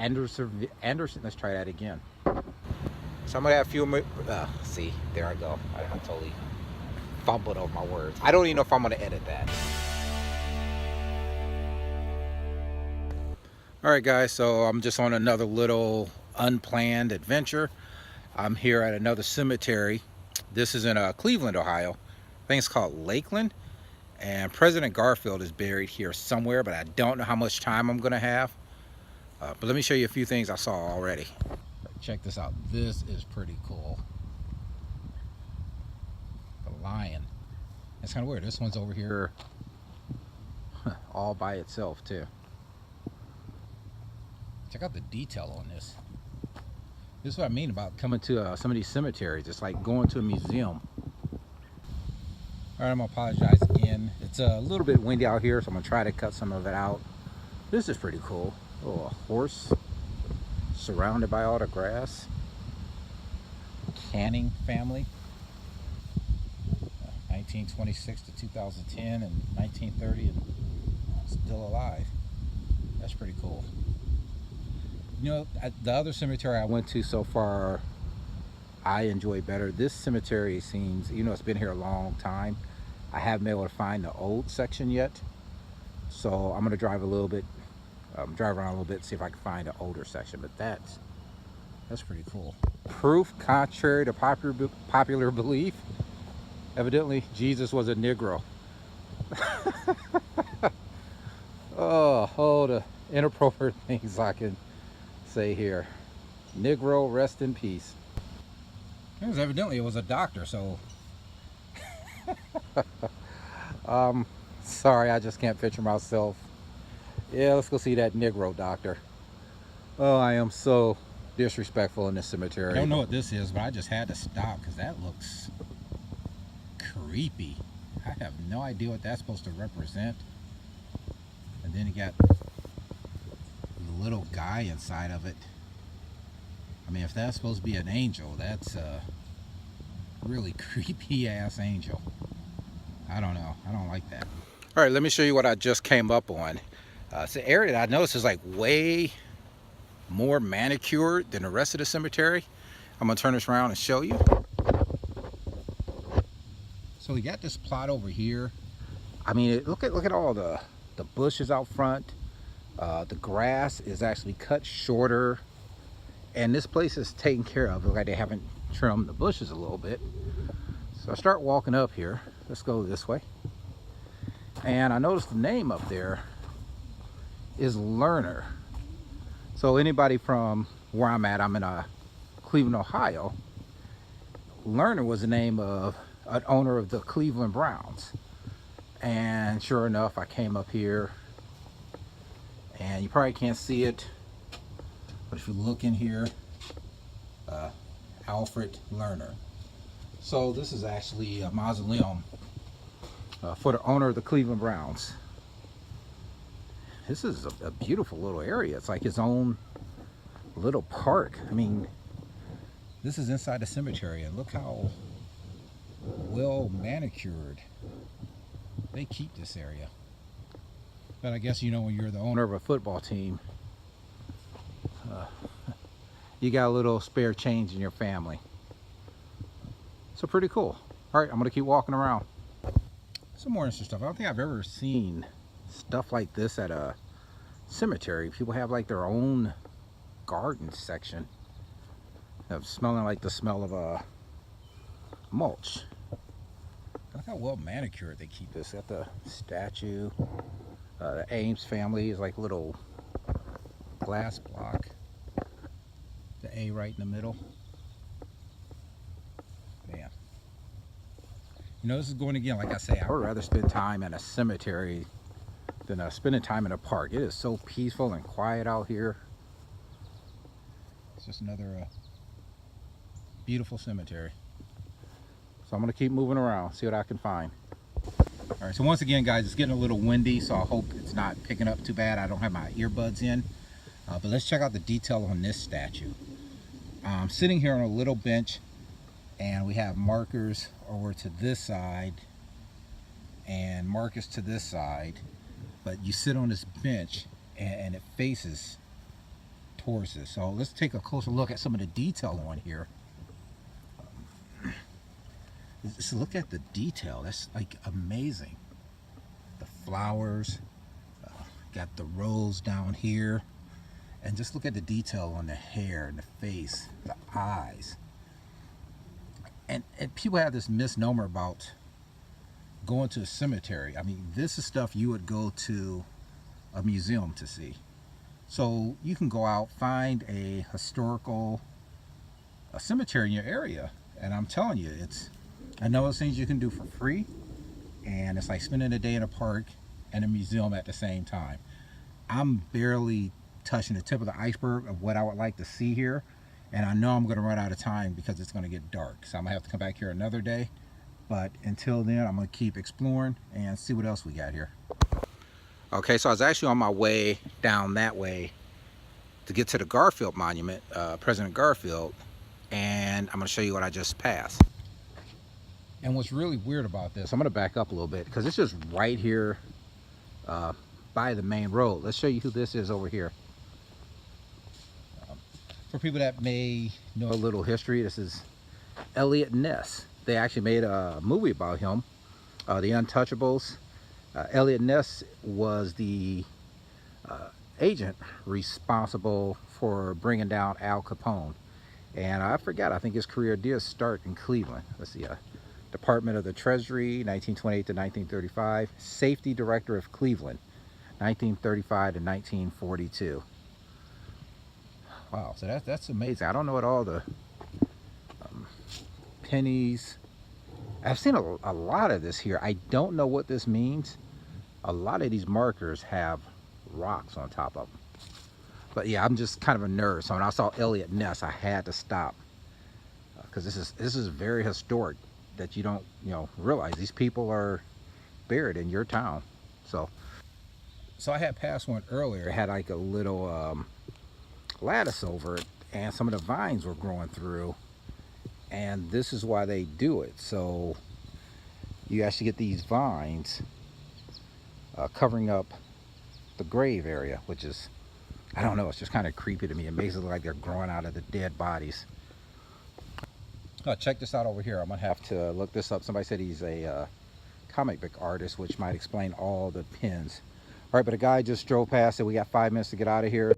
Anderson, let's try that again. So I'm gonna have a few, see, there I go. I totally fumbled over my words. I don't even know if I'm gonna edit that. All right, guys, so I'm just on another little unplanned adventure. I'm here at another cemetery. This is in Cleveland, Ohio. I think it's called Lakeland. And President Garfield is buried here somewhere, but I don't know how much time I'm gonna have. But let me show you a few things I saw already. Check this out. This is pretty cool. The lion. It's kind of weird. This one's over here all by itself too. Check out the detail on this. This is what I mean about coming to some of these cemeteries. It's like going to a museum. All right, I'm gonna apologize again. It's a little bit windy out here, so I'm gonna try to cut some of it out. This is pretty cool. Oh, a horse surrounded by all the grass. Canning family. 1926 to 2010 and 1930 and still alive. That's pretty cool. You know, the other cemetery I went to so far, I enjoy better. This cemetery seems, you know, it's been here a long time. I haven't been able to find the old section yet. So I'm gonna drive a little bit, drive around a little bit, see if I can find an older section, but that's pretty cool. Proof contrary to popular belief. Evidently, Jesus was a Negro. Oh, all the inappropriate things I can say here. Negro, rest in peace. Evidently it was a doctor, so sorry, I just can't picture myself. Yeah, let's go see that Negro doctor. Oh, I am so disrespectful in this cemetery. I don't know what this is, but I just had to stop because that looks creepy. I have no idea what that's supposed to represent. And then you got the little guy inside of it. I mean, if that's supposed to be an angel, that's a really creepy ass angel. I don't know. I don't like that. All right, let me show you what I just came up on. It's an area that I noticed is like way more manicured than the rest of the cemetery. I'm gonna turn this around and show you. So we got this plot over here. I mean, look at all the bushes out front. The grass is actually cut shorter, and this place is taken care of. Look like they haven't trimmed the bushes a little bit. So I start walking up here. Let's go this way. And I noticed the name up there is Lerner. So anybody from where I'm at, I'm in Cleveland, Ohio. Lerner was the name of an owner of the Cleveland Browns. And sure enough, I came up here, and you probably can't see it, but if you look in here, Alfred Lerner. So this is actually a mausoleum for the owner of the Cleveland Browns. This is a beautiful little area. It's like his own little park. I mean, this is inside the cemetery, and look how well manicured they keep this area. But I guess, you know, when you're the owner of a football team, you got a little spare change in your family. So pretty cool. All right, I'm gonna keep walking around. Some more interesting stuff. I don't think I've ever seen stuff like this at a cemetery. People have like their own garden section of smelling like the smell of mulch. Look how well manicured they keep this. Got the statue. The Ames family is like a little glass block. The A right in the middle. Man. You know, this is going again, like I say, I would rather spend time in a cemetery than spending time in a park. It is so peaceful and quiet out here. It's just another beautiful cemetery. So I'm gonna keep moving around, see what I can find. All right, so once again, guys, it's getting a little windy, so I hope it's not picking up too bad. I don't have my earbuds in, but let's check out the detail on this statue. I'm sitting here on a little bench, and we have markers over to this side and markers to this side, but you sit on this bench and it faces towards this. So let's take a closer look at some of the detail on here. Just look at the detail. That's like amazing. The flowers, got the rose down here, and just look at the detail on the hair and the face, the eyes. And people have this misnomer about going to a cemetery. I mean, this is stuff you would go to a museum to see. So you can go out, find a historical cemetery in your area, and I'm telling you, it's another those things you can do for free, and it's like spending a day in a park and a museum at the same time. I'm barely touching the tip of the iceberg of what I would like to see here, and I know I'm going to run out of time because it's going to get dark, so I'm going to have to come back here another day. But until then, I'm going to keep exploring and see what else we got here. Okay, so I was actually on my way down that way to get to the Garfield monument, President Garfield, and I'm going to show you what I just passed. And what's really weird about this, I'm going to back up a little bit because it's just right here by the main road. Let's show you who this is over here. For people that may know a little history, this is Eliot Ness. They actually made a movie about him, The Untouchables. Eliot Ness was the agent responsible for bringing down Al Capone. And I forgot, I think his career did start in Cleveland. Let's see, Department of the Treasury, 1928 to 1935. Safety Director of Cleveland, 1935 to 1942. Wow, so that's amazing. I don't know what all the pennies. I've seen a lot of this here. I don't know what this means. A lot of these markers have rocks on top of them. But yeah, I'm just kind of a nerd. So when I saw Eliot Ness, I had to stop because this is very historic. That you don't realize these people are buried in your town. So I had passed one earlier. It had like a little lattice over it, and some of the vines were growing through, and this is why they do it. So you actually get these vines covering up the grave area, which is, I don't know, it's just kind of creepy to me. It makes it look like they're growing out of the dead bodies. Check this out over here. I'm gonna have to look this up. Somebody said he's a comic book artist, which might explain all the pins. All right, but a guy just drove past it. We got 5 minutes to get out of here.